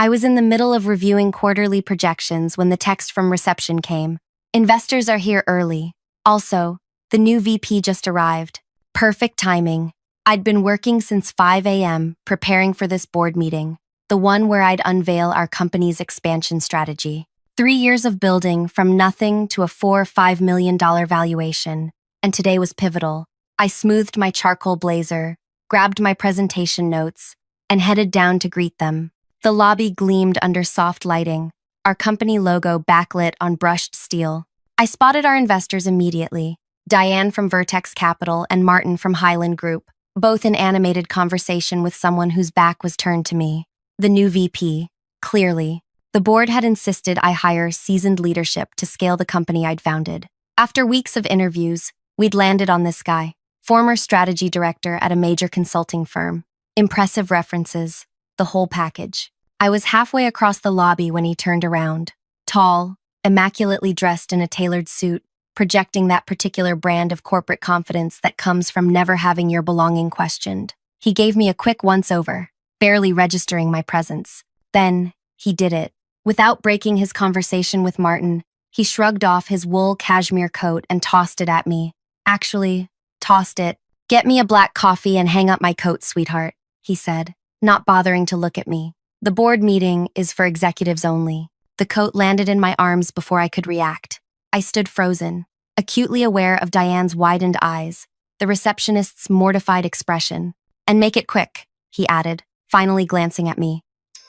I was in the middle of reviewing quarterly projections when the text from reception came. Investors are here early. Also, the new VP just arrived. Perfect timing. I'd been working since 5 a.m. preparing for this board meeting, the one where I'd unveil our company's expansion strategy. 3 years of building from nothing to a $4-5 million valuation, and today was pivotal. I smoothed my charcoal blazer, grabbed my presentation notes, and headed down to greet them. The lobby gleamed under soft lighting, our company logo backlit on brushed steel. I spotted our investors immediately, Diane from Vertex Capital and Martin from Highland Group, both in animated conversation with someone whose back was turned to me. The new VP, clearly. The board had insisted I hire seasoned leadership to scale the company I'd founded. After weeks of interviews, we'd landed on this guy, former strategy director at a major consulting firm. Impressive references, the whole package. I was halfway across the lobby when he turned around, tall, immaculately dressed in a tailored suit, projecting that particular brand of corporate confidence that comes from never having your belonging questioned. He gave me a quick once-over, barely registering my presence. Then, he did it. Without breaking his conversation with Martin, he shrugged off his wool cashmere coat and tossed it at me. Actually, tossed it. "Get me a black coffee and hang up my coat, sweetheart," he said, not bothering to look at me. The board meeting is for executives only. The coat landed in my arms before I could react. I stood frozen, acutely aware of Diane's widened eyes, the receptionist's mortified expression. "And make it quick," he added, finally glancing at me.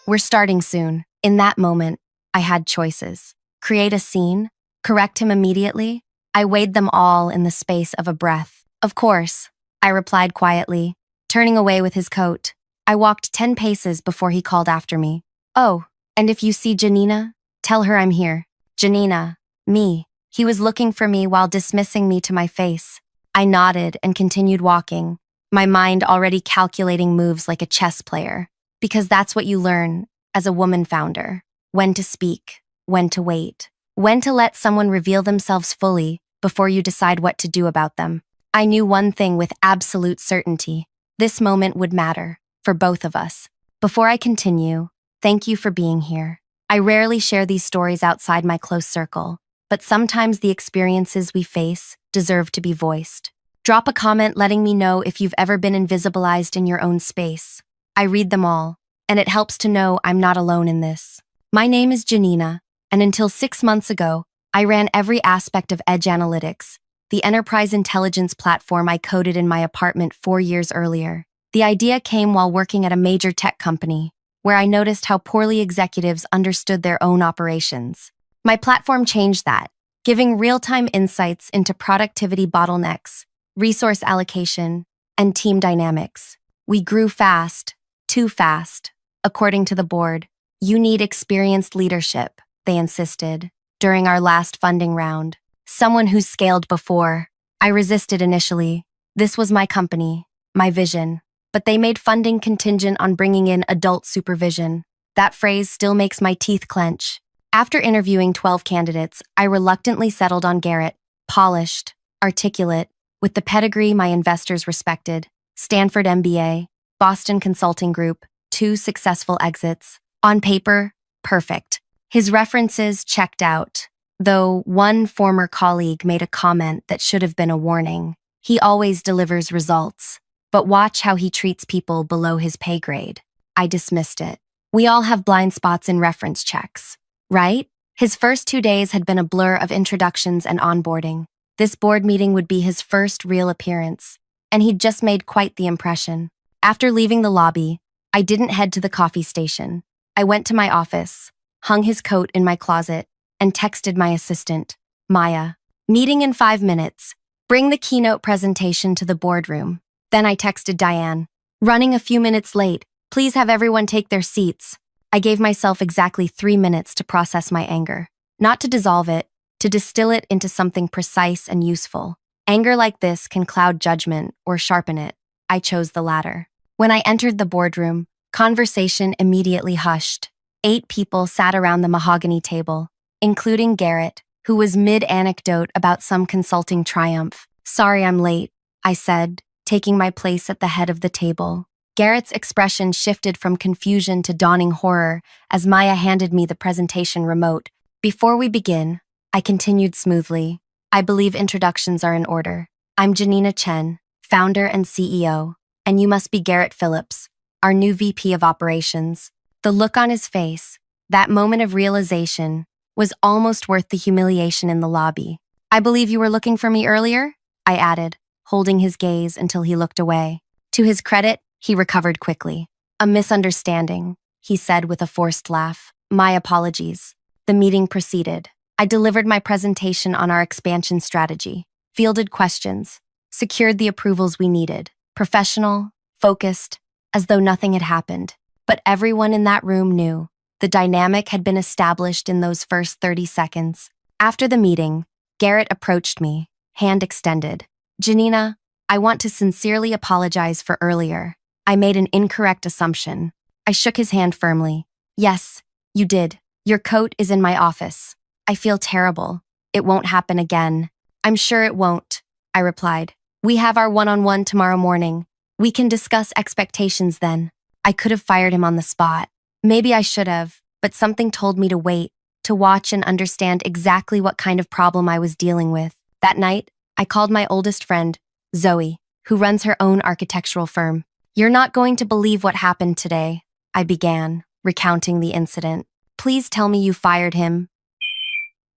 "We're starting soon." In that moment, I had choices. Create a scene? Correct him immediately? I weighed them all in the space of a breath. "Of course," I replied quietly, turning away with his coat. I walked 10 paces before he called after me. "Oh, and if you see Janina, tell her I'm here." Janina, me. He was looking for me while dismissing me to my face. I nodded and continued walking, my mind already calculating moves like a chess player. Because that's what you learn as a woman founder. When to speak, when to wait, when to let someone reveal themselves fully before you decide what to do about them. I knew one thing with absolute certainty. This moment would matter, for both of us. Before I continue, thank you for being here. I rarely share these stories outside my close circle, but sometimes the experiences we face deserve to be voiced. Drop a comment letting me know if you've ever been invisibilized in your own space. I read them all, and it helps to know I'm not alone in this. My name is Janina, and until 6 months ago, I ran every aspect of Edge Analytics, the enterprise intelligence platform I coded in my apartment 4 years earlier. The idea came while working at a major tech company, where I noticed how poorly executives understood their own operations. My platform changed that, giving real-time insights into productivity bottlenecks, resource allocation, and team dynamics. We grew fast, too fast. According to the board, "You need experienced leadership," they insisted, during our last funding round. Someone who's scaled before. I resisted initially. This was my company, my vision. But they made funding contingent on bringing in adult supervision. That phrase still makes my teeth clench. After interviewing 12 candidates, I reluctantly settled on Garrett, polished, articulate, with the pedigree my investors respected. Stanford MBA, Boston Consulting Group, 2 successful exits. On paper, perfect. His references checked out, though one former colleague made a comment that should have been a warning. He always delivers results, but watch how he treats people below his pay grade. I dismissed it. We all have blind spots in reference checks, right? His first 2 days had been a blur of introductions and onboarding. This board meeting would be his first real appearance, and he'd just made quite the impression. After leaving the lobby, I didn't head to the coffee station. I went to my office, hung his coat in my closet, and texted my assistant, Maya. "Meeting in 5 minutes. Bring the keynote presentation to the boardroom." Then I texted Diane. "Running a few minutes late. Please have everyone take their seats." I gave myself exactly 3 minutes to process my anger. Not to dissolve it, to distill it into something precise and useful. Anger like this can cloud judgment or sharpen it. I chose the latter. When I entered the boardroom, conversation immediately hushed. 8 people sat around the mahogany table, including Garrett, who was mid-anecdote about some consulting triumph. "Sorry I'm late," I said, taking my place at the head of the table. Garrett's expression shifted from confusion to dawning horror as Maya handed me the presentation remote. Before we begin, I continued smoothly. I believe introductions are in order. I'm Janina Chen, founder and CEO, and you must be Garrett Phillips, our new VP of Operations. The look on his face, that moment of realization, was almost worth the humiliation in the lobby. I believe you were looking for me earlier? I added, holding his gaze until he looked away. To his credit, he recovered quickly. A misunderstanding, he said with a forced laugh. My apologies. The meeting proceeded. I delivered my presentation on our expansion strategy, fielded questions, secured the approvals we needed, professional, focused, as though nothing had happened. But everyone in that room knew. The dynamic had been established in those first 30 seconds. After the meeting, Garrett approached me, hand extended. Janina, I want to sincerely apologize for earlier. I made an incorrect assumption. I shook his hand firmly. Yes, you did. Your coat is in my office. I feel terrible. It won't happen again. I'm sure it won't, I replied. We have our one-on-one tomorrow morning. We can discuss expectations then. I could have fired him on the spot. Maybe I should have, but something told me to wait, to watch and understand exactly what kind of problem I was dealing with. That night, I called my oldest friend, Zoe, who runs her own architectural firm. You're not going to believe what happened today, I began, recounting the incident. Please tell me you fired him,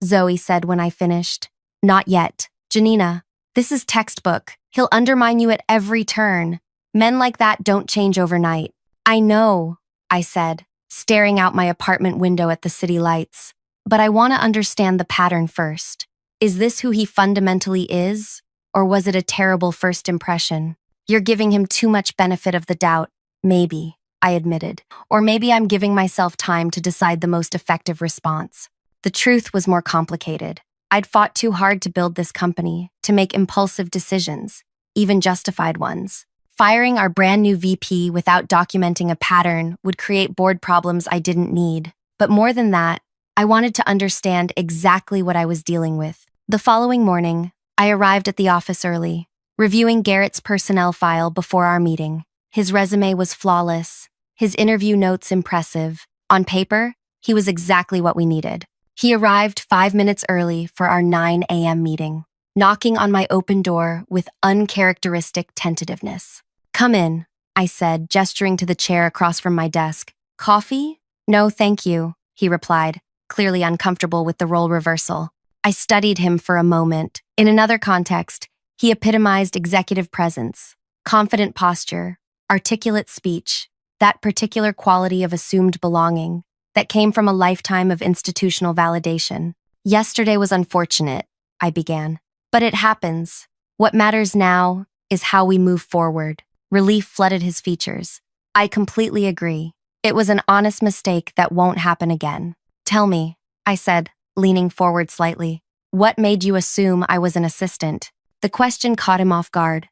Zoe said when I finished. Not yet. Janina, this is textbook. He'll undermine you at every turn. Men like that don't change overnight. I know, I said, staring out my apartment window at the city lights. But I want to understand the pattern first. Is this who he fundamentally is? Or was it a terrible first impression? You're giving him too much benefit of the doubt. Maybe, I admitted. Or maybe I'm giving myself time to decide the most effective response. The truth was more complicated. I'd fought too hard to build this company, to make impulsive decisions, even justified ones. Firing our brand new VP without documenting a pattern would create board problems I didn't need. But more than that, I wanted to understand exactly what I was dealing with. The following morning, I arrived at the office early, reviewing Garrett's personnel file before our meeting. His resume was flawless, his interview notes impressive. On paper, he was exactly what we needed. He arrived 5 minutes early for our 9 a.m. meeting, knocking on my open door with uncharacteristic tentativeness. Come in, I said, gesturing to the chair across from my desk. Coffee? No, thank you, he replied, clearly uncomfortable with the role reversal. I studied him for a moment. In another context, he epitomized executive presence, confident posture, articulate speech, that particular quality of assumed belonging that came from a lifetime of institutional validation. Yesterday was unfortunate, I began. But it happens. What matters now is how we move forward. Relief flooded his features. I completely agree. It was an honest mistake that won't happen again. Tell me, I said, leaning forward slightly. What made you assume I was an assistant? The question caught him off guard.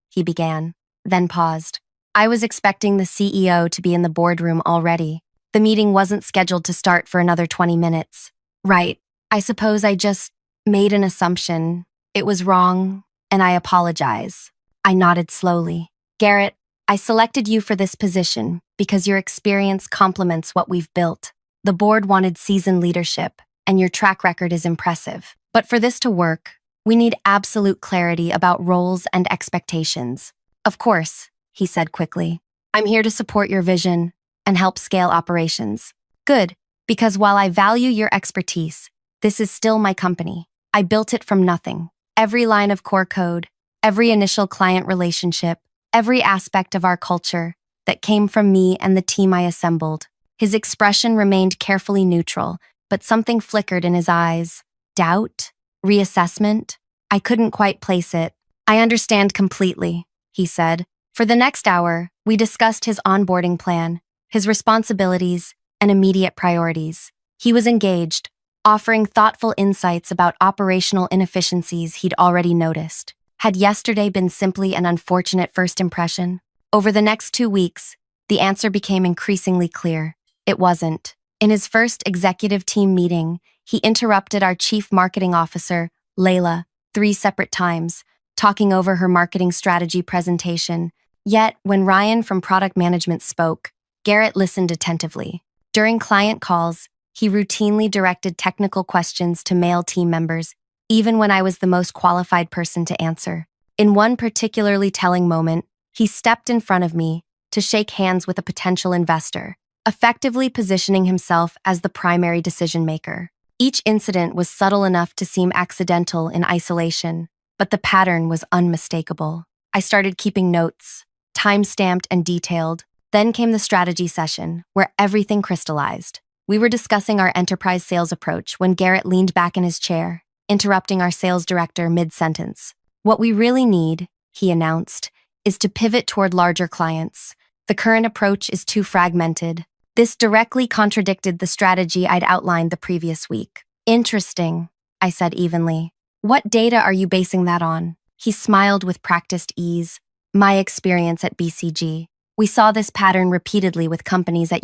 He began, then paused. I was expecting the CEO to be in the boardroom already. The meeting wasn't scheduled to start for another 20 minutes. Right. I suppose I just made an assumption. It was wrong, and I apologize. I nodded slowly. Garrett, I selected you for this position because your experience complements what we've built. The board wanted seasoned leadership, and your track record is impressive. But for this to work, we need absolute clarity about roles and expectations. Of course, he said quickly. I'm here to support your vision and help scale operations. Good, because while I value your expertise, this is still my company. I built it from nothing. Every line of core code, every initial client relationship, every aspect of our culture that came from me and the team I assembled. His expression remained carefully neutral, but something flickered in his eyes. Doubt? Reassessment? I couldn't quite place it. I understand completely, he said. For the next hour, we discussed his onboarding plan, his responsibilities, and immediate priorities. He was engaged, offering thoughtful insights about operational inefficiencies he'd already noticed. Had yesterday been simply an unfortunate first impression? Over the next 2 weeks, the answer became increasingly clear. It wasn't. In his first executive team meeting, he interrupted our chief marketing officer, Layla, 3 separate times, talking over her marketing strategy presentation. Yet, when Ryan from product management spoke, Garrett listened attentively. During client calls, he routinely directed technical questions to male team members, even when I was the most qualified person to answer. In one particularly telling moment, he stepped in front of me to shake hands with a potential investor, effectively positioning himself as the primary decision maker. Each incident was subtle enough to seem accidental in isolation, but the pattern was unmistakable. I started keeping notes, time-stamped and detailed. Then came the strategy session, where everything crystallized. We were discussing our enterprise sales approach when Garrett leaned back in his chair, interrupting our sales director mid-sentence. "What we really need," he announced, "is to pivot toward larger clients. The current approach is too fragmented." This directly contradicted the strategy I'd outlined the previous week. "Interesting," I said evenly. "What data are you basing that on?" He smiled with practiced ease. "My experience at BCG. We saw this pattern repeatedly with companies at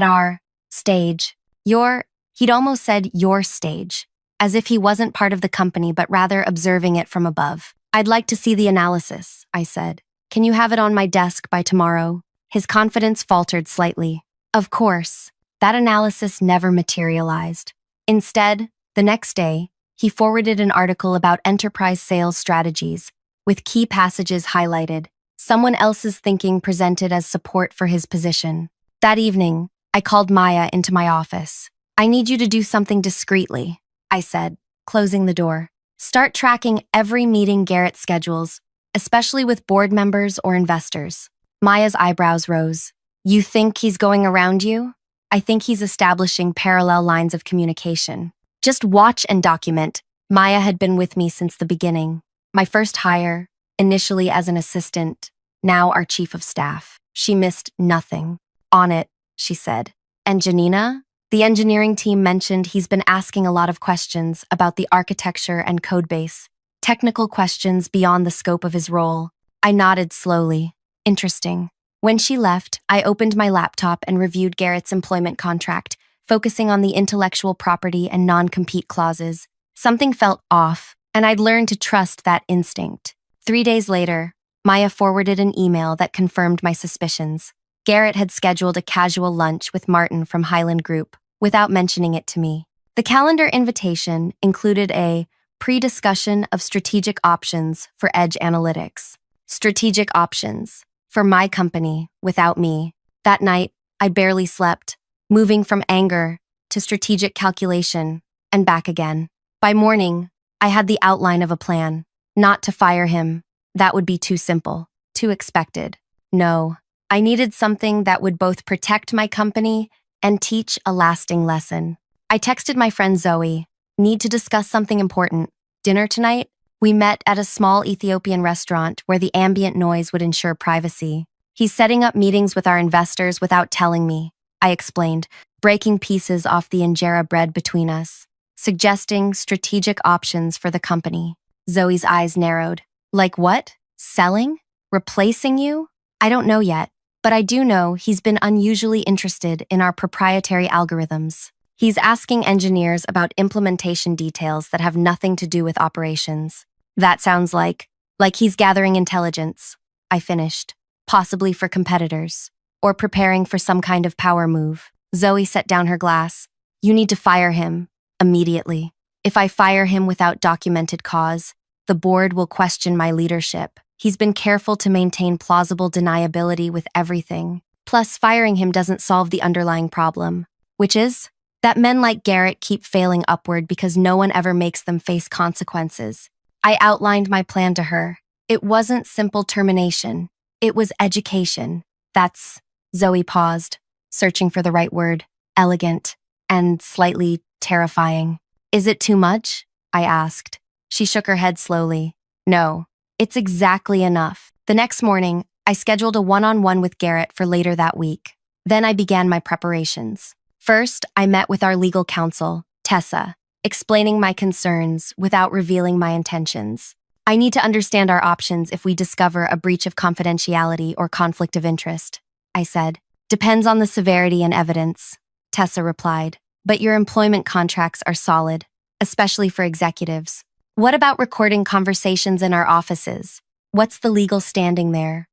our stage. He'd almost said your stage, as if he wasn't part of the company but rather observing it from above. "I'd like to see the analysis," I said. "Can you have it on my desk by tomorrow?" His confidence faltered slightly. Of course, that analysis never materialized. Instead, the next day, he forwarded an article about enterprise sales strategies, with key passages highlighted, someone else's thinking presented as support for his position. That evening, I called Maya into my office. "I need you to do something discreetly," I said, closing the door. "Start tracking every meeting Garrett schedules, especially with board members or investors." Maya's eyebrows rose. "You think he's going around you?" "I think he's establishing parallel lines of communication." "Just watch and document." Maya had been with me since the beginning. My first hire, initially as an assistant, now our chief of staff. She missed nothing. "On it," she said. "And Janina?" The engineering team mentioned he's been asking a lot of questions about the architecture and codebase, technical questions beyond the scope of his role. I nodded slowly. Interesting. When she left, I opened my laptop and reviewed Garrett's employment contract, focusing on the intellectual property and non-compete clauses. Something felt off, and I'd learned to trust that instinct. 3 days later, Maya forwarded an email that confirmed my suspicions. Garrett had scheduled a casual lunch with Martin from Highland Group, without mentioning it to me. The calendar invitation included a pre-discussion of strategic options for Edge Analytics. Strategic options. For my company, without me. That night, I barely slept, moving from anger to strategic calculation and back again. By morning, I had the outline of a plan. Not to fire him. That would be too simple, too expected. No, I needed something that would both protect my company and teach a lasting lesson. I texted my friend Zoe, "Need to discuss something important. Dinner tonight?" We met at a small Ethiopian restaurant where the ambient noise would ensure privacy. "He's setting up meetings with our investors without telling me," I explained, breaking pieces off the injera bread between us, suggesting strategic options for the company. Zoe's eyes narrowed. "Like what? Selling? Replacing you?" "I don't know yet, but I do know he's been unusually interested in our proprietary algorithms. He's asking engineers about implementation details that have nothing to do with operations." "That sounds like he's gathering intelligence," I finished, "possibly for competitors, or preparing for some kind of power move." Zoe set down her glass. "You need to fire him, immediately. If I fire him without documented cause, the board will question my leadership. He's been careful to maintain plausible deniability with everything. Plus, firing him doesn't solve the underlying problem, which is that men like Garrett keep failing upward because no one ever makes them face consequences." I outlined my plan to her. It wasn't simple termination. It was education. That's... Zoe paused, searching for the right word. Elegant and slightly terrifying. "Is it too much?" I asked. She shook her head slowly. "No, it's exactly enough." The next morning, I scheduled a one-on-one with Garrett for later that week. Then I began my preparations. First, I met with our legal counsel, Tessa, explaining my concerns without revealing my intentions. "I need to understand our options if we discover a breach of confidentiality or conflict of interest," I said. "Depends on the severity and evidence," Tessa replied. "But your employment contracts are solid, especially for executives." "What about recording conversations in our offices? What's the legal standing there?"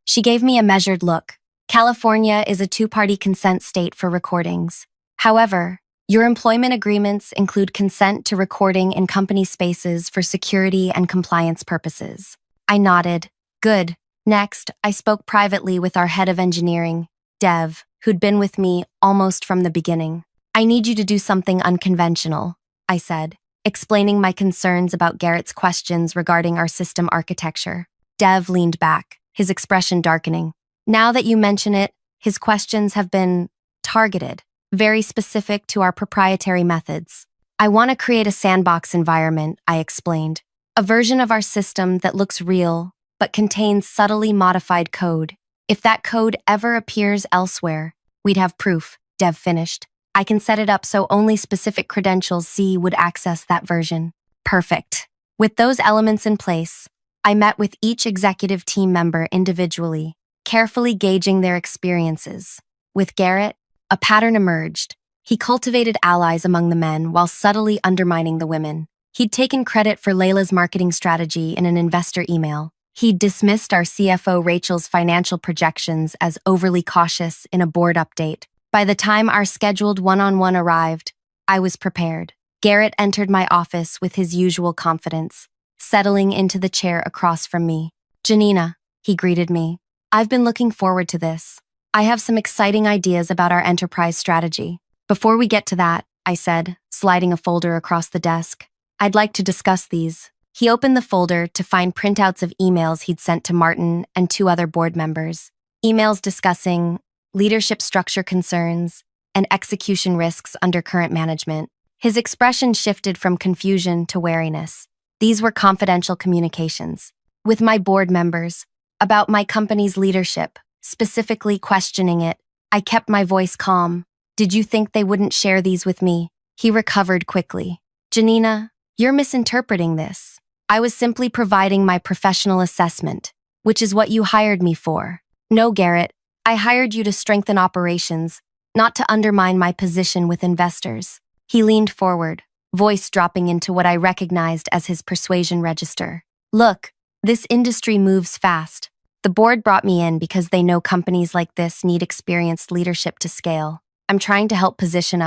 She gave me a measured look. California is a two-party consent state for recordings. However, your employment agreements include consent to recording in company spaces for security and compliance purposes. I nodded. Good. Next, I spoke privately with our head of engineering, Dev, who'd been with me almost from the beginning. I need you to do something unconventional, I said, explaining my concerns about Garrett's questions regarding our system architecture. Dev leaned back, his expression darkening. Now that you mention it, his questions have been targeted, very specific to our proprietary methods. I want to create a sandbox environment, I explained. A version of our system that looks real, but contains subtly modified code. If that code ever appears elsewhere, we'd have proof, Dev finished. I can set it up so only specific credentials C would access that version. Perfect. With those elements in place, I met with each executive team member individually, carefully gauging their experiences. With Garrett, a pattern emerged. He cultivated allies among the men while subtly undermining the women. He'd taken credit for Layla's marketing strategy in an investor email. He'd dismissed our CFO Rachel's financial projections as overly cautious in a board update. By the time our scheduled one-on-one arrived, I was prepared. Garrett entered my office with his usual confidence, settling into the chair across from me. Janina, he greeted me. I've been looking forward to this. I have some exciting ideas about our enterprise strategy. Before we get to that, I said, sliding a folder across the desk, I'd like to discuss these. He opened the folder to find printouts of emails he'd sent to Martin and two other board members. Emails discussing leadership structure concerns and execution risks under current management. His expression shifted from confusion to wariness. These were confidential communications with my board members about my company's leadership, specifically questioning it. I kept my voice calm. Did you think they wouldn't share these with me? He recovered quickly. Janina, you're misinterpreting this. I was simply providing my professional assessment, which is what you hired me for. No, Garrett, I hired you to strengthen operations, not to undermine my position with investors. He leaned forward, voice dropping into what I recognized as his persuasion register. Look, this industry moves fast. The board brought me in because they know companies like this need experienced leadership to scale. I'm trying to help position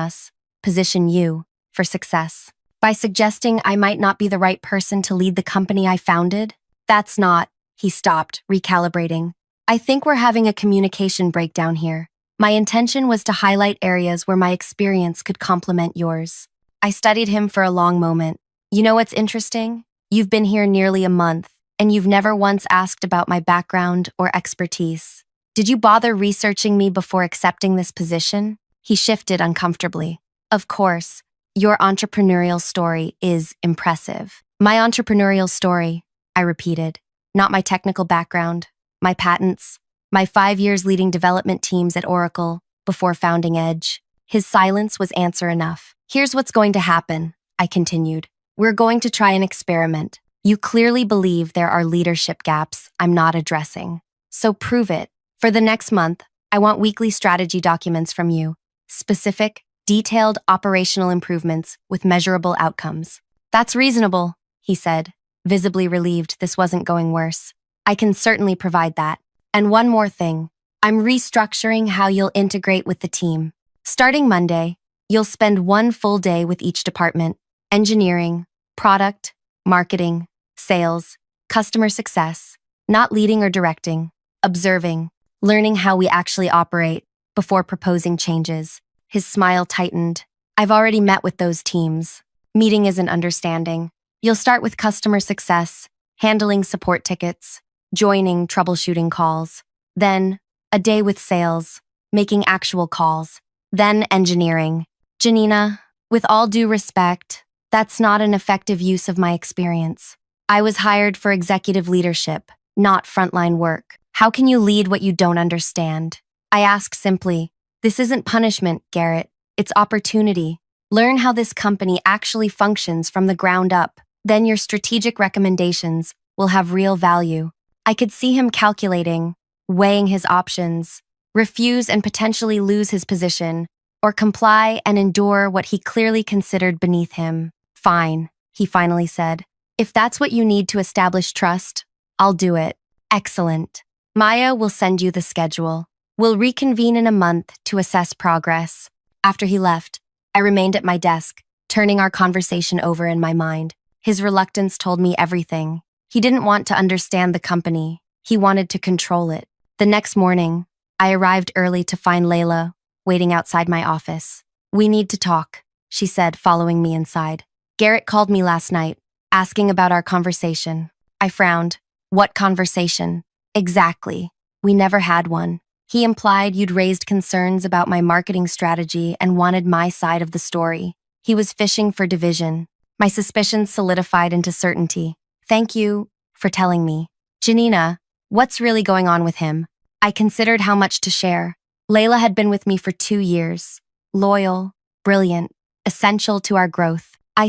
you, for success. By suggesting I might not be the right person to lead the company I founded? That's not, he stopped, recalibrating. I think we're having a communication breakdown here. My intention was to highlight areas where my experience could complement yours. I studied him for a long moment. You know what's interesting? You've been here nearly a month, and you've never once asked about my background or expertise. Did you bother researching me before accepting this position? He shifted uncomfortably. Of course. Your entrepreneurial story is impressive. My entrepreneurial story, I repeated. Not my technical background, my patents, my 5 years leading development teams at Oracle before founding Edge. His silence was answer enough. Here's what's going to happen, I continued. We're going to try an experiment. You clearly believe there are leadership gaps I'm not addressing. So prove it. For the next month, I want weekly strategy documents from you. Specific, detailed operational improvements with measurable outcomes. That's reasonable, he said, visibly relieved this wasn't going worse. I can certainly provide that. And one more thing. I'm restructuring how you'll integrate with the team. Starting Monday, you'll spend one full day with each department: engineering, product, marketing, sales, customer success, not leading or directing, observing, learning how we actually operate before proposing changes. His smile tightened. I've already met with those teams. Meeting isn't understanding. You'll start with customer success, handling support tickets, joining troubleshooting calls. Then, a day with sales, making actual calls. Then engineering. Janina, with all due respect, that's not an effective use of my experience. I was hired for executive leadership, not frontline work. How can you lead what you don't understand? I ask simply. This isn't punishment, Garrett. It's opportunity. Learn how this company actually functions from the ground up. Then your strategic recommendations will have real value. I could see him calculating, weighing his options, refuse and potentially lose his position, or comply and endure what he clearly considered beneath him. Fine, he finally said. If that's what you need to establish trust, I'll do it. Excellent. Maya will send you the schedule. We'll reconvene in a month to assess progress. After he left, I remained at my desk, turning our conversation over in my mind. His reluctance told me everything. He didn't want to understand the company. He wanted to control it. The next morning, I arrived early to find Layla waiting outside my office. "We need to talk," she said, following me inside. "Garrett called me last night, asking about our conversation." I frowned. "What conversation?" "Exactly. We never had one. He implied you'd raised concerns about my marketing strategy and wanted my side of the story. He was fishing for division." My suspicions solidified into certainty. "Thank you for telling me. Janina, what's really going on with him?" I considered how much to share. Layla had been with me for 2 years. Loyal, brilliant, essential to our growth. I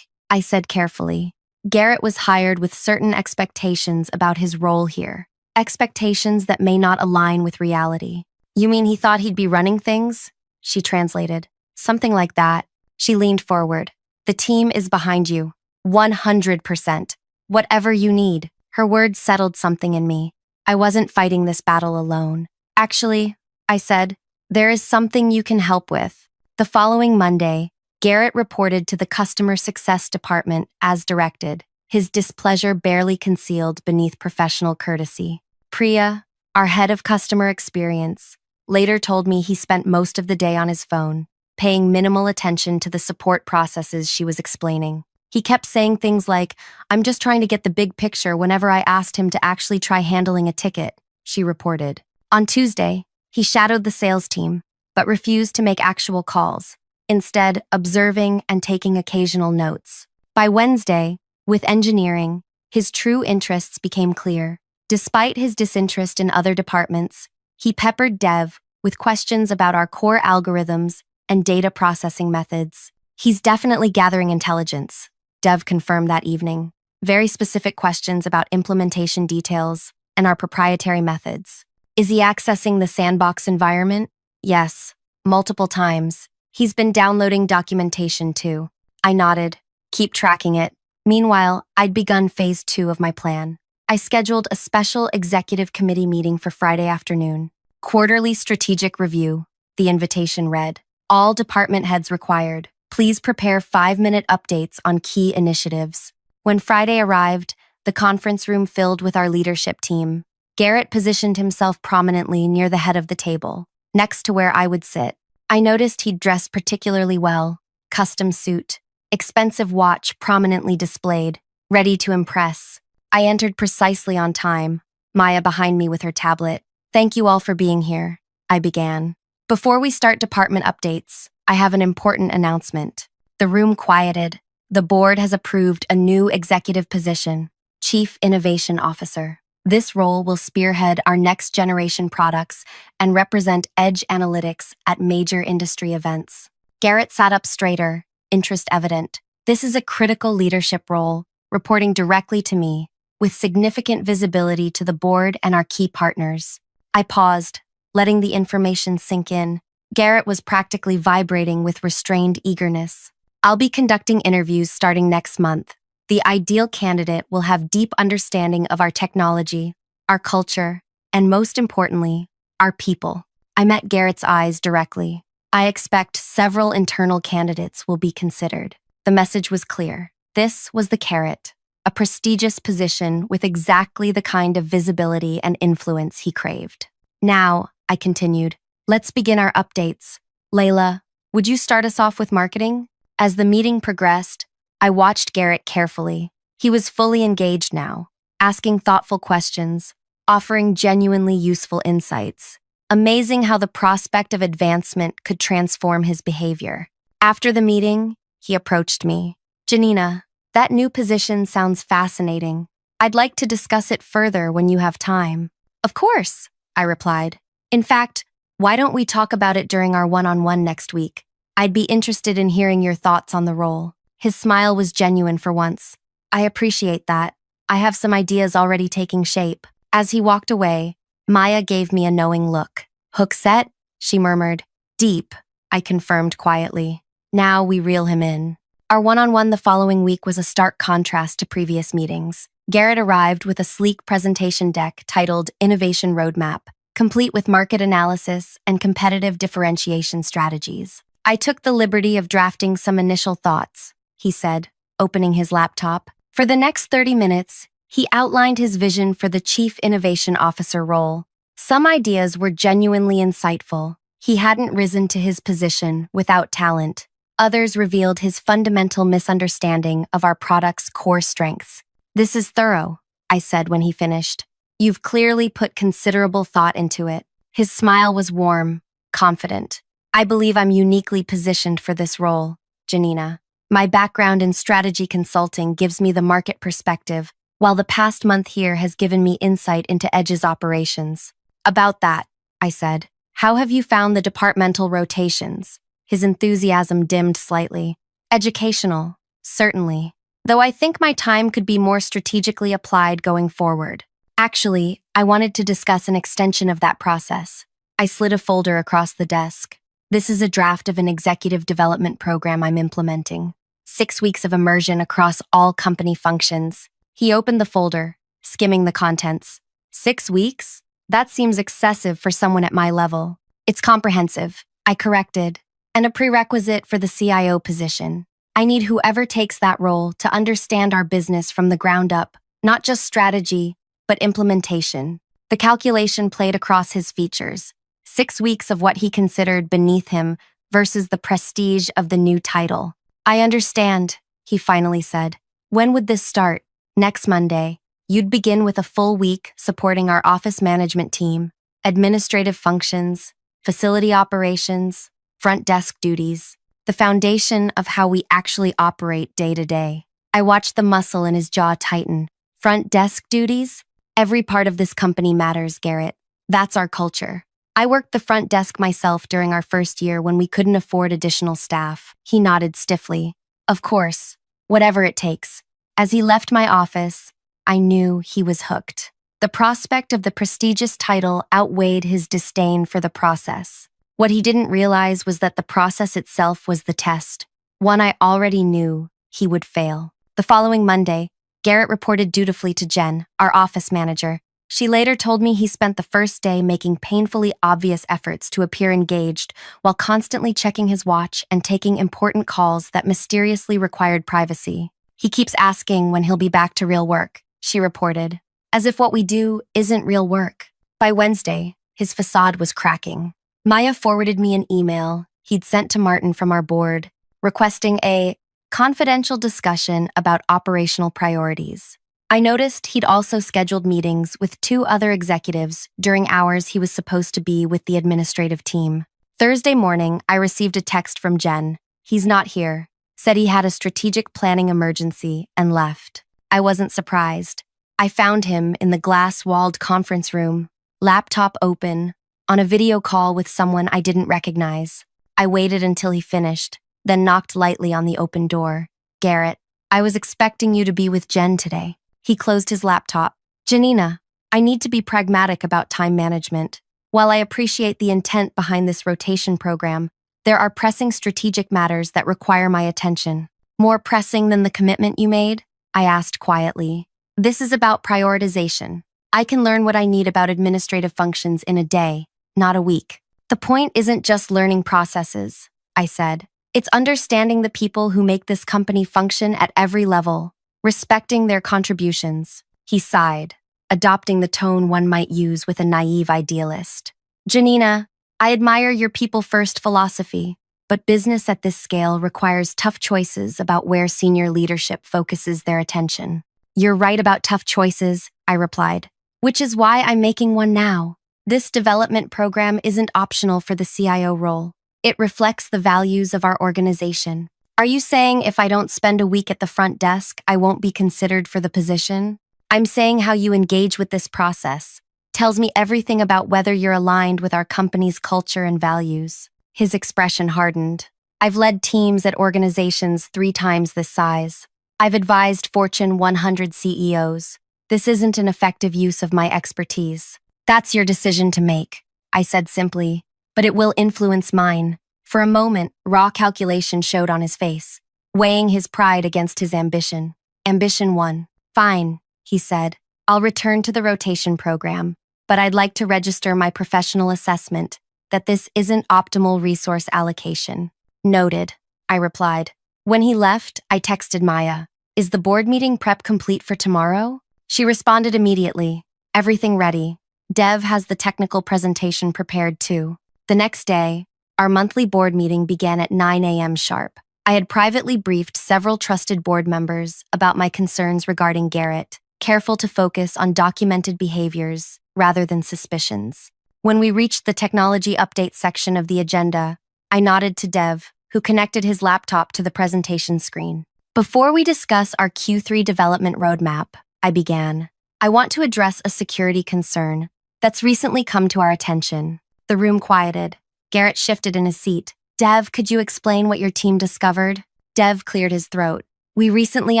said carefully. Garrett was hired with certain expectations about his role here. Expectations that may not align with reality. "You mean he thought he'd be running things?" She translated. "Something like that." She leaned forward. "The team is behind you. 100%. Whatever you need." Her words settled something in me. I wasn't fighting this battle alone. "Actually," I said, "there is something you can help with." The following Monday, Garrett reported to the customer success department as directed, his displeasure barely concealed beneath professional courtesy. Priya, our head of customer experience, later told me he spent most of the day on his phone, paying minimal attention to the support processes she was explaining. He kept saying things like, "I'm just trying to get the big picture," whenever I asked him to actually try handling a ticket, she reported. On Tuesday, he shadowed the sales team, but refused to make actual calls, instead observing and taking occasional notes. By Wednesday, with engineering, his true interests became clear. Despite his disinterest in other departments, he peppered Dev with questions about our core algorithms and data processing methods. "He's definitely gathering intelligence," Dev confirmed that evening. "Very specific questions about implementation details and our proprietary methods." "Is he accessing the sandbox environment?" "Yes, multiple times. He's been downloading documentation too." I nodded. "Keep tracking it." Meanwhile, I'd begun phase 2 of my plan. I scheduled a special executive committee meeting for Friday afternoon. Quarterly strategic review, the invitation read. All department heads required. Please prepare 5-minute updates on key initiatives. When Friday arrived, the conference room filled with our leadership team. Garrett positioned himself prominently near the head of the table, next to where I would sit. I noticed he'd dressed particularly well. Custom suit, expensive watch prominently displayed, ready to impress. I entered precisely on time, Maya behind me with her tablet. "Thank you all for being here," I began. "Before we start department updates, I have an important announcement." The room quieted. The board has approved a new executive position, Chief Innovation Officer. This role will spearhead our next-generation products and represent edge analytics at major industry events. Garrett sat up straighter, interest evident. "This is a critical leadership role, reporting directly to me, with significant visibility to the board and our key partners." I paused, letting the information sink in. Garrett was practically vibrating with restrained eagerness. "I'll be conducting interviews starting next month. The ideal candidate will have deep understanding of our technology, our culture, and most importantly, our people." I met Garrett's eyes directly. "I expect several internal candidates will be considered." The message was clear. This was the carrot, a prestigious position with exactly the kind of visibility and influence he craved. "Now," I continued, "let's begin our updates. Layla, would you start us off with marketing?" As the meeting progressed, I watched Garrett carefully. He was fully engaged now, asking thoughtful questions, offering genuinely useful insights. Amazing how the prospect of advancement could transform his behavior. After the meeting, he approached me. "Janina, that new position sounds fascinating. I'd like to discuss it further when you have time." "Of course," I replied. "In fact, why don't we talk about it during our one-on-one next week? I'd be interested in hearing your thoughts on the role." His smile was genuine for once. "I appreciate that. I have some ideas already taking shape." As he walked away, Maya gave me a knowing look. "Hook set?" she murmured. "Deep," I confirmed quietly. Now we reel him in. Our one-on-one the following week was a stark contrast to previous meetings. Garrett arrived with a sleek presentation deck titled Innovation Roadmap, complete with market analysis and competitive differentiation strategies. I took the liberty of drafting some initial thoughts, he said, opening his laptop. For the next 30 minutes, he outlined his vision for the Chief Innovation Officer role. Some ideas were genuinely insightful. He hadn't risen to his position without talent. Others revealed his fundamental misunderstanding of our product's core strengths. "This is thorough," I said when he finished. "You've clearly put considerable thought into it." His smile was warm, confident. "I believe I'm uniquely positioned for this role, Janina. My background in strategy consulting gives me the market perspective, while the past month here has given me insight into Edge's operations." "About that," I said, "how have you found the departmental rotations?" His enthusiasm dimmed slightly. "Educational, certainly. Though I think my time could be more strategically applied going forward. Actually, I wanted to discuss an extension of that process." I slid a folder across the desk. "This is a draft of an executive development program I'm implementing. 6 weeks of immersion across all company functions." He opened the folder, skimming the contents. 6 weeks? That seems excessive for someone at my level. "It's comprehensive," I corrected, "and a prerequisite for the CIO position. I need whoever takes that role to understand our business from the ground up, not just strategy, but implementation." The calculation played across his features. 6 weeks of what he considered beneath him versus the prestige of the new title. "I understand," he finally said. "When would this start?" "Next Monday. You'd begin with a full week supporting our office management team, administrative functions, facility operations, front desk duties, the foundation of how we actually operate day to day." I watched the muscle in his jaw tighten. "Front desk duties? Every part of this company matters, Garrett. That's our culture. I worked the front desk myself during our first year when we couldn't afford additional staff." He nodded stiffly. "Of course, whatever it takes." As he left my office, I knew he was hooked. The prospect of the prestigious title outweighed his disdain for the process. What he didn't realize was that the process itself was the test, one I already knew he would fail. The following Monday, Garrett reported dutifully to Jen, our office manager. She later told me he spent the first day making painfully obvious efforts to appear engaged while constantly checking his watch and taking important calls that mysteriously required privacy. "He keeps asking when he'll be back to real work," she reported, "as if what we do isn't real work." By Wednesday, his facade was cracking. Maya forwarded me an email he'd sent to Martin from our board, requesting a confidential discussion about operational priorities. I noticed he'd also scheduled meetings with 2 other executives during hours he was supposed to be with the administrative team. Thursday morning, I received a text from Jen. "He's not here," said he had a strategic planning emergency and left. I wasn't surprised. I found him in the glass-walled conference room, laptop open, on a video call with someone I didn't recognize. I waited until he finished, then knocked lightly on the open door. "Garrett, I was expecting you to be with Jen today." He closed his laptop. "Janina, I need to be pragmatic about time management. While I appreciate the intent behind this rotation program, there are pressing strategic matters that require my attention." "More pressing than the commitment you made?" I asked quietly. "This is about prioritization. I can learn what I need about administrative functions in a day, not a week." "The point isn't just learning processes," I said. "It's understanding the people who make this company function at every level, respecting their contributions." He sighed, adopting the tone one might use with a naive idealist. "Janina, I admire your people-first philosophy, but business at this scale requires tough choices about where senior leadership focuses their attention." "You're right about tough choices," I replied, "which is why I'm making one now. This development program isn't optional for the CIO role. It reflects the values of our organization." "Are you saying if I don't spend a week at the front desk, I won't be considered for the position?" "I'm saying how you engage with this process tells me everything about whether you're aligned with our company's culture and values." His expression hardened. "I've led teams at organizations 3 times this size. I've advised Fortune 100 CEOs. This isn't an effective use of my expertise." "That's your decision to make," I said simply, "but it will influence mine." For a moment, raw calculation showed on his face, weighing his pride against his ambition. Ambition won. "Fine," he said. I'll return to the rotation program, but I'd like to register my professional assessment that this isn't optimal resource allocation. Noted, I replied. When he left, I texted Maya. Is the board meeting prep complete for tomorrow? She responded immediately. Everything ready. Dev has the technical presentation prepared too. The next day, our monthly board meeting began at 9 a.m. sharp. I had privately briefed several trusted board members about my concerns regarding Garrett, careful to focus on documented behaviors rather than suspicions. When we reached the technology update section of the agenda, I nodded to Dev, who connected his laptop to the presentation screen. Before we discuss our Q3 development roadmap, I began. I want to address a security concern that's recently come to our attention. The room quieted. Garrett shifted in his seat. Dev, could you explain what your team discovered? Dev cleared his throat. We recently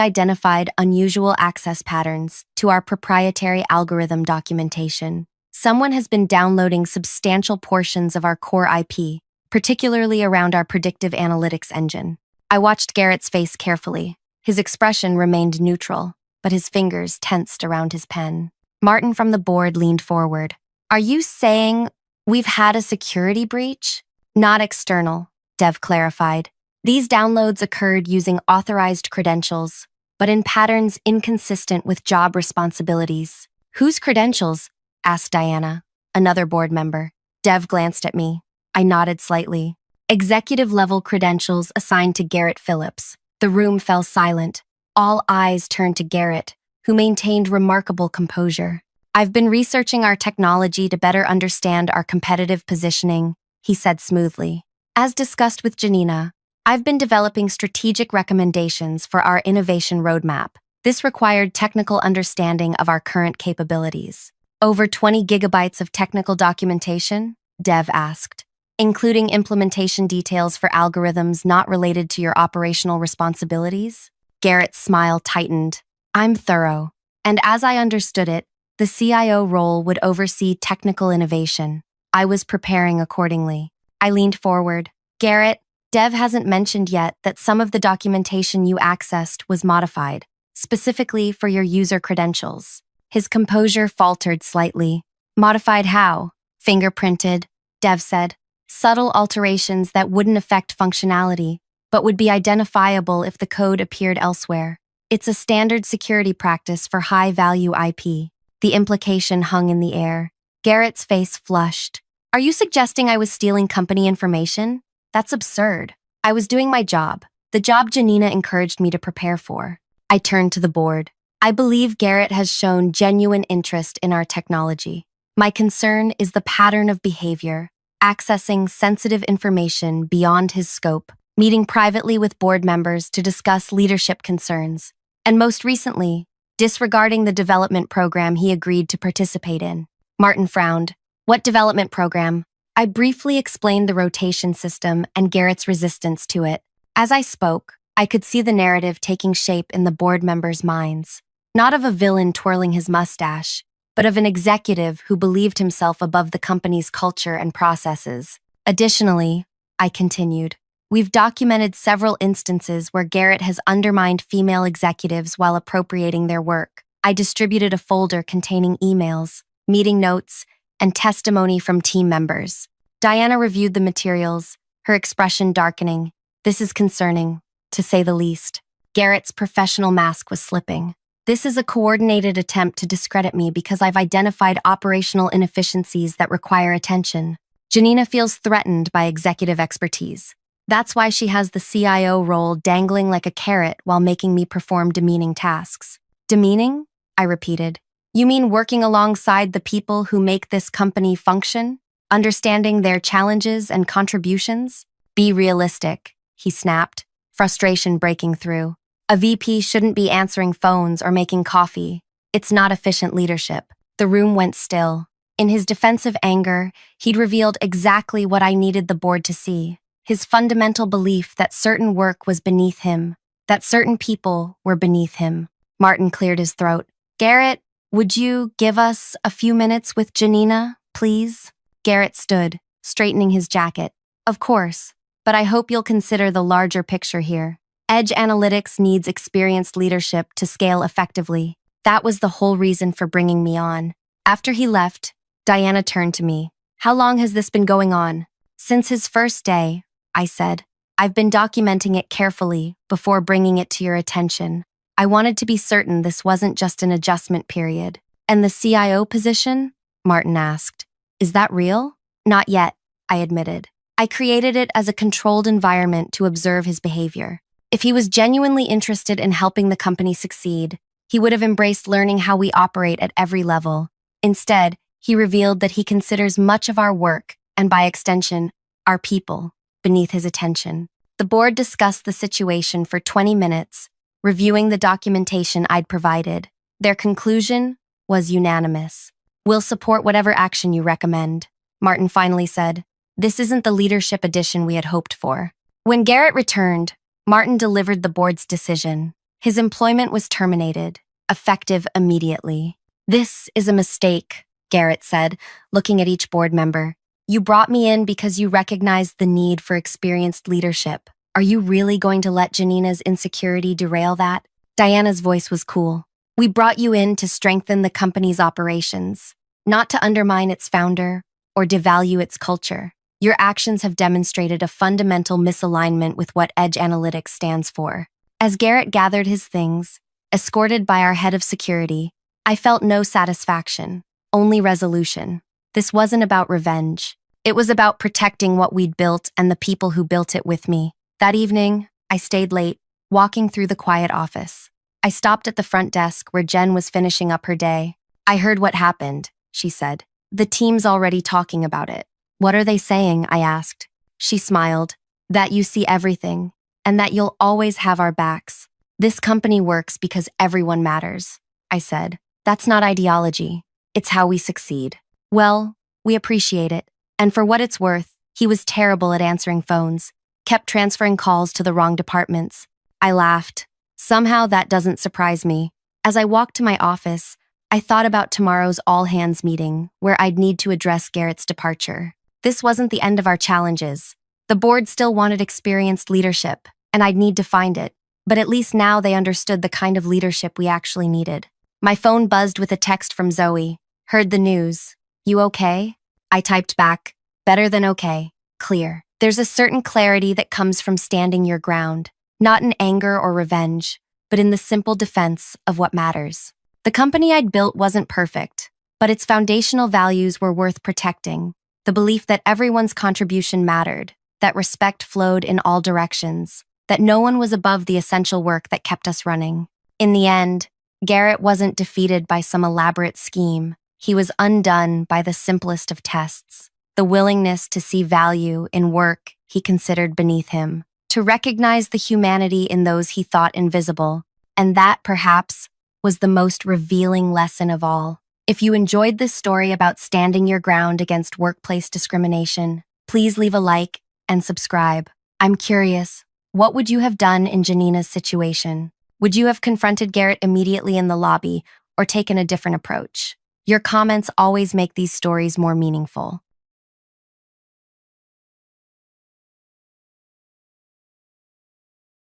identified unusual access patterns to our proprietary algorithm documentation. Someone has been downloading substantial portions of our core IP, particularly around our predictive analytics engine. I watched Garrett's face carefully. His expression remained neutral, but his fingers tensed around his pen. Martin from the board leaned forward. Are you saying we've had a security breach? Not external, Dev clarified. These downloads occurred using authorized credentials, but in patterns inconsistent with job responsibilities. Whose credentials? Asked Diana, another board member. Dev glanced at me. I nodded slightly. Executive-level credentials assigned to Garrett Phillips. The room fell silent. All eyes turned to Garrett, who maintained remarkable composure. I've been researching our technology to better understand our competitive positioning, he said smoothly. As discussed with Janina, I've been developing strategic recommendations for our innovation roadmap. This required technical understanding of our current capabilities. Over 20 gigabytes of technical documentation? Dev asked, including implementation details for algorithms not related to your operational responsibilities? Garrett's smile tightened. I'm thorough. And as I understood it, the CIO role would oversee technical innovation. I was preparing accordingly. I leaned forward. Garrett, Dev hasn't mentioned yet that some of the documentation you accessed was modified, specifically for your user credentials. His composure faltered slightly. Modified how? Fingerprinted, Dev said. Subtle alterations that wouldn't affect functionality, but would be identifiable if the code appeared elsewhere. It's a standard security practice for high-value IP. The implication hung in the air. Garrett's face flushed. Are you suggesting I was stealing company information? That's absurd. I was doing my job, the job Janina encouraged me to prepare for. I turned to the board. I believe Garrett has shown genuine interest in our technology. My concern is the pattern of behavior, accessing sensitive information beyond his scope, meeting privately with board members to discuss leadership concerns, and most recently, disregarding the development program he agreed to participate in. Martin frowned. What development program? I briefly explained the rotation system and Garrett's resistance to it. As I spoke, I could see the narrative taking shape in the board members' minds. Not of a villain twirling his mustache, but of an executive who believed himself above the company's culture and processes. Additionally, I continued, we've documented several instances where Garrett has undermined female executives while appropriating their work. I distributed a folder containing emails, meeting notes, and testimony from team members. Diana reviewed the materials, her expression darkening. This is concerning, to say the least. Garrett's professional mask was slipping. This is a coordinated attempt to discredit me because I've identified operational inefficiencies that require attention. Janina feels threatened by executive expertise. That's why she has the CIO role dangling like a carrot while making me perform demeaning tasks. Demeaning? I repeated. You mean working alongside the people who make this company function? Understanding their challenges and contributions? Be realistic, he snapped, frustration breaking through. A VP shouldn't be answering phones or making coffee. It's not efficient leadership. The room went still. In his defensive anger, he'd revealed exactly what I needed the board to see. His fundamental belief that certain work was beneath him, that certain people were beneath him. Martin cleared his throat. Garrett, would you give us a few minutes with Janina, please? Garrett stood, straightening his jacket. Of course, but I hope you'll consider the larger picture here. Edge analytics needs experienced leadership to scale effectively. That was the whole reason for bringing me on. After he left, Diana turned to me. How long has this been going on? Since his first day, I said. I've been documenting it carefully before bringing it to your attention. I wanted to be certain this wasn't just an adjustment period. And the CIO position? Martin asked. Is that real? Not yet, I admitted. I created it as a controlled environment to observe his behavior. If he was genuinely interested in helping the company succeed, he would have embraced learning how we operate at every level. Instead, he revealed that he considers much of our work, and by extension, our people, beneath his attention. The board discussed the situation for 20 minutes, reviewing the documentation I'd provided. Their conclusion was unanimous. We'll support whatever action you recommend, Martin finally said. This isn't the leadership addition we had hoped for. When Garrett returned, Martin delivered the board's decision. His employment was terminated, effective immediately. This is a mistake, Garrett said, looking at each board member. You brought me in because you recognized the need for experienced leadership. Are you really going to let Janina's insecurity derail that? Diana's voice was cool. We brought you in to strengthen the company's operations, not to undermine its founder or devalue its culture. Your actions have demonstrated a fundamental misalignment with what Edge Analytics stands for. As Garrett gathered his things, escorted by our head of security, I felt no satisfaction, only resolution. This wasn't about revenge. It was about protecting what we'd built and the people who built it with me. That evening, I stayed late, walking through the quiet office. I stopped at the front desk where Jen was finishing up her day. I heard what happened, she said. The team's already talking about it. What are they saying? I asked. She smiled. That you see everything, and that you'll always have our backs. This company works because everyone matters, I said. That's not ideology. It's how we succeed. Well, we appreciate it. And for what it's worth, he was terrible at answering phones, kept transferring calls to the wrong departments. I laughed. Somehow that doesn't surprise me. As I walked to my office, I thought about tomorrow's all-hands meeting, where I'd need to address Garrett's departure. This wasn't the end of our challenges. The board still wanted experienced leadership, and I'd need to find it. But at least now they understood the kind of leadership we actually needed. My phone buzzed with a text from Zoe. Heard the news. You okay? I typed back. Better than okay. Clear. There's a certain clarity that comes from standing your ground, not in anger or revenge, but in the simple defense of what matters. The company I'd built wasn't perfect, but its foundational values were worth protecting. The belief that everyone's contribution mattered, that respect flowed in all directions, that no one was above the essential work that kept us running. In the end, Garrett wasn't defeated by some elaborate scheme. He was undone by the simplest of tests, the willingness to see value in work he considered beneath him, to recognize the humanity in those he thought invisible, and that, perhaps, was the most revealing lesson of all. If you enjoyed this story about standing your ground against workplace discrimination, please leave a like and subscribe. I'm curious, what would you have done in Janina's situation? Would you have confronted Garrett immediately in the lobby or taken a different approach? Your comments always make these stories more meaningful.